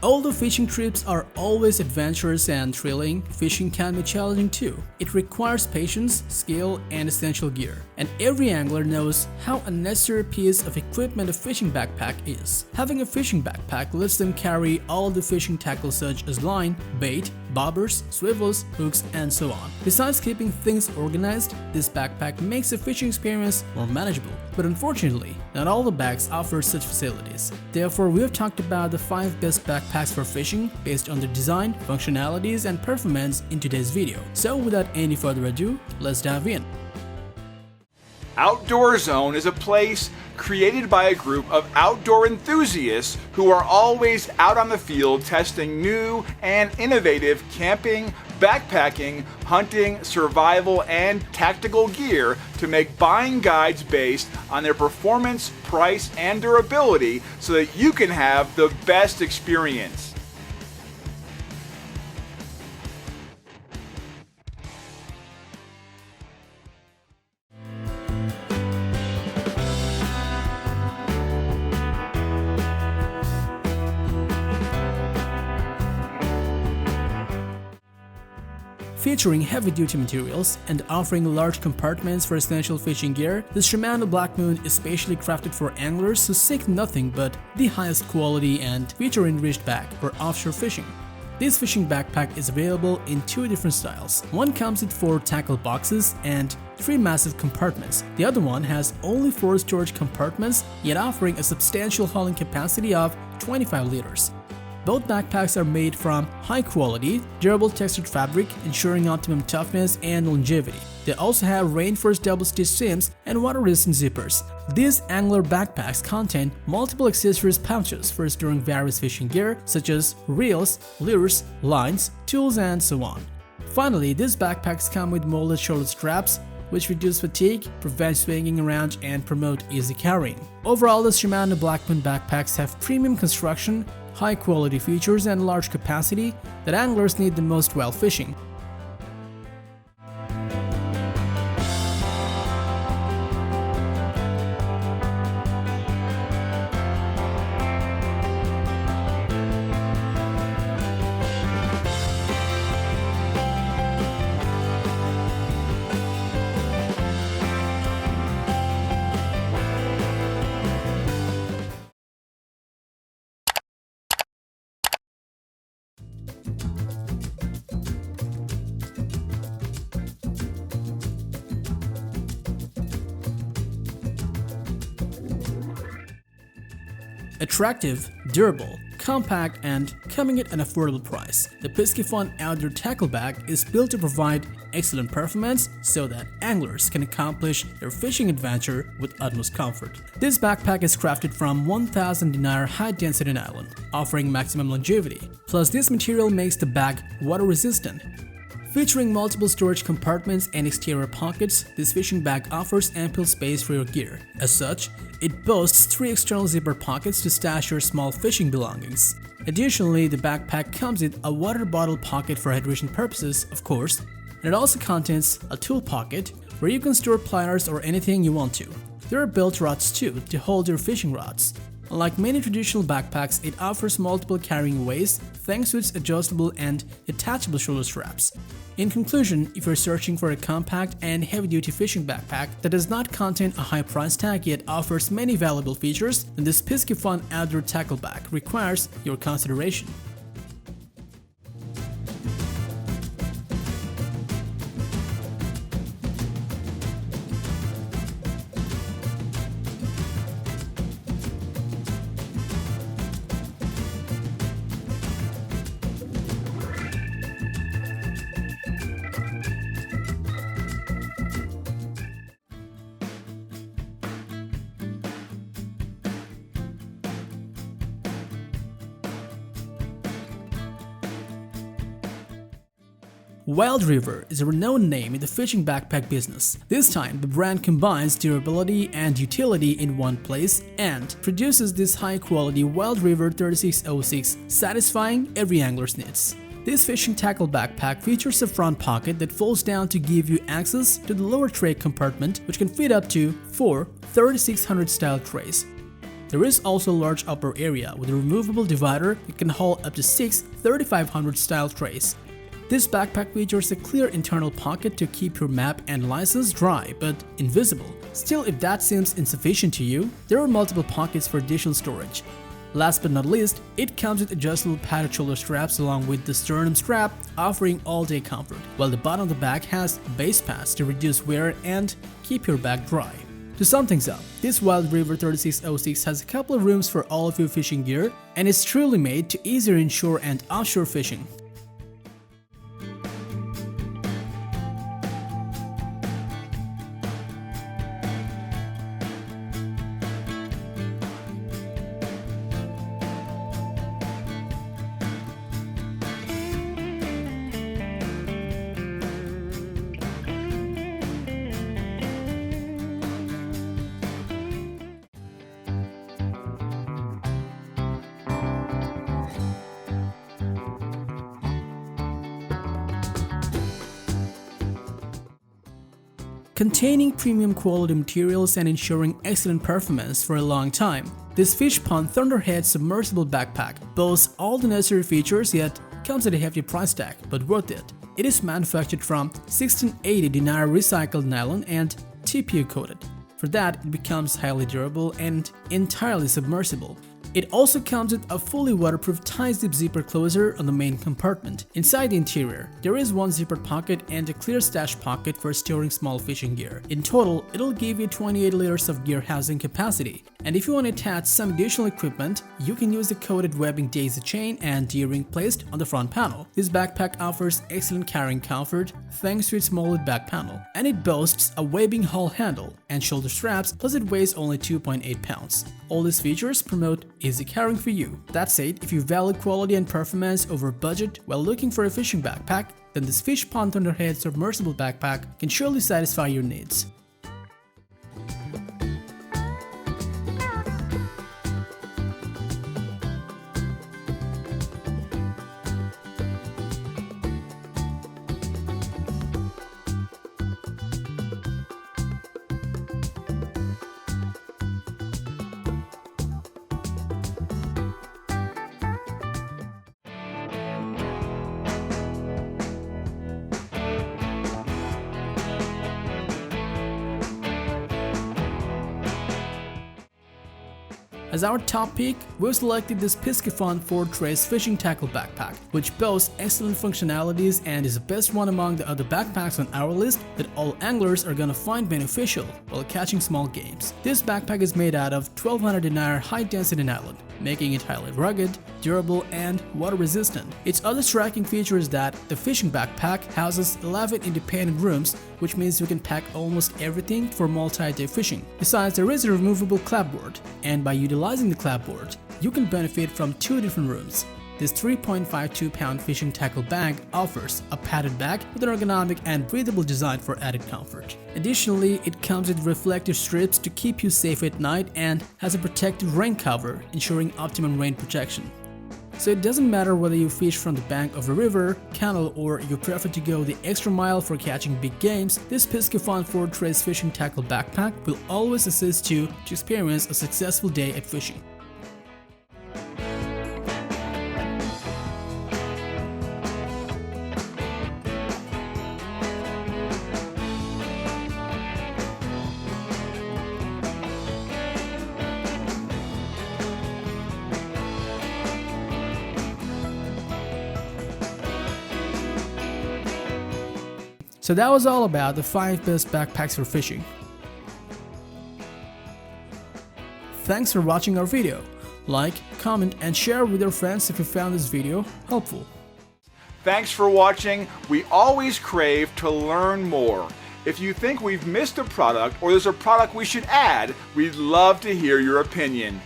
Although fishing trips are always adventurous and thrilling, fishing can be challenging too. It requires patience, skill, and essential gear. And every angler knows how unnecessary a piece of equipment a fishing backpack is. Having a fishing backpack lets them carry all the fishing tackle such as line, bait, bobbers, swivels, hooks, and so on. Besides keeping things organized, this backpack makes the fishing experience more manageable. But unfortunately, not all the bags offer such facilities. Therefore, we have talked about the 5 best backpacks for fishing based on their design, functionalities, and performance in today's video. So without any further ado, let's dive in. Outdoor Zone is a place created by a group of outdoor enthusiasts who are always out on the field testing new and innovative camping, backpacking, hunting, survival, and tactical gear to make buying guides based on their performance, price, and durability so that you can have the best experience. Featuring heavy-duty materials and offering large compartments for essential fishing gear, the Shimano Blackmoon is specially crafted for anglers who seek nothing but the highest quality and feature-enriched bag for offshore fishing. This fishing backpack is available in 2 different styles. One comes with 4 tackle boxes and 3 massive compartments. The other one has only 4 storage compartments, yet offering a substantial hauling capacity of 25 liters. Both backpacks are made from high-quality, durable textured fabric, ensuring optimum toughness and longevity. They also have reinforced double-stitch seams and water-resistant zippers. These angler backpacks contain multiple accessories pouches for storing various fishing gear such as reels, lures, lines, tools, and so on. Finally, these backpacks come with molded shoulder straps, which reduce fatigue, prevent swinging around, and promote easy carrying. Overall, the Shimano Blackmoon backpacks have premium construction, high-quality features, and large capacity that anglers need the most while fishing. Attractive, durable, compact, and coming at an affordable price, the Piscifun outdoor tackle bag is built to provide excellent performance so that anglers can accomplish their fishing adventure with utmost comfort. This backpack is crafted from 1000 dinar high-density nylon, offering maximum longevity. Plus, this material makes the bag water-resistant. Featuring multiple storage compartments and exterior pockets, this fishing bag offers ample space for your gear. As such, it boasts 3 external zipper pockets to stash your small fishing belongings. Additionally, the backpack comes with a water bottle pocket for hydration purposes, of course, and it also contains a tool pocket where you can store pliers or anything you want to. There are belt rods too to hold your fishing rods. Unlike many traditional backpacks, it offers multiple carrying ways thanks to its adjustable and detachable shoulder straps. In conclusion, if you're searching for a compact and heavy-duty fishing backpack that does not contain a high price tag yet offers many valuable features, then this Piscifun outdoor tackle bag requires your consideration. Wild River is a renowned name in the fishing backpack business. This time, the brand combines durability and utility in one place and produces this high-quality Wild River 3606, satisfying every angler's needs. This fishing tackle backpack features a front pocket that folds down to give you access to the lower tray compartment, which can fit up to 4 3600 style trays. There is also a large upper area with a removable divider that can hold up to 6 3500 style trays. This backpack features a clear internal pocket to keep your map and license dry but invisible. Still, if that seems insufficient to you, there are multiple pockets for additional storage. Last but not least, it comes with adjustable padded shoulder straps along with the sternum strap, offering all-day comfort, while the bottom of the bag has base pads to reduce wear and keep your bag dry. To sum things up, this Wild River 3606 has a couple of rooms for all of your fishing gear and is truly made to easier inshore and offshore fishing. Containing premium quality materials and ensuring excellent performance for a long time, this FishPond Thunderhead Submersible Backpack boasts all the necessary features yet comes at a hefty price tag, but worth it. It is manufactured from 1680 dinar recycled nylon and TPU coated. For that, it becomes highly durable and entirely submersible. It also comes with a fully waterproof tie-zip zipper closer on the main compartment. Inside the interior, there is one zippered pocket and a clear stash pocket for storing small fishing gear. In total, it'll give you 28 liters of gear housing capacity. And if you want to attach some additional equipment, you can use the coated webbing daisy chain and D-ring placed on the front panel. This backpack offers excellent carrying comfort thanks to its molded back panel, and it boasts a webbing hull handle and shoulder straps, plus it weighs only 2.8 pounds. All these features promote easy carrying for you. That said, if you value quality and performance over budget while looking for a fishing backpack, then this FishPond Thunderhead Submersible Backpack can surely satisfy your needs. As our top pick, we've selected this Piscifun 4-Trace Fishing Tackle Backpack, which boasts excellent functionalities and is the best one among the other backpacks on our list that all anglers are gonna find beneficial while catching small games. This backpack is made out of 1200 dinar high-density nylon, making it highly rugged, durable, and water-resistant. Its other striking feature is that the fishing backpack houses 11 independent rooms, which means you can pack almost everything for multi-day fishing. Besides, there is a removable clapboard, and by utilizing the clapboard, you can benefit from 2 different rooms. This 3.52-pound fishing tackle bag offers a padded bag with an ergonomic and breathable design for added comfort. Additionally, it comes with reflective strips to keep you safe at night and has a protective rain cover, ensuring optimum rain protection. So it doesn't matter whether you fish from the bank of a river, canal, or you prefer to go the extra mile for catching big games, this Piscifun 4-Trace Fishing Tackle Backpack will always assist you to experience a successful day at fishing. So that was all about the 5 best backpacks for fishing. Thanks for watching our video. Like, comment, and share with your friends if you found this video helpful. Thanks for watching. We always crave to learn more. If you think we've missed a product or there's a product we should add, we'd love to hear your opinion.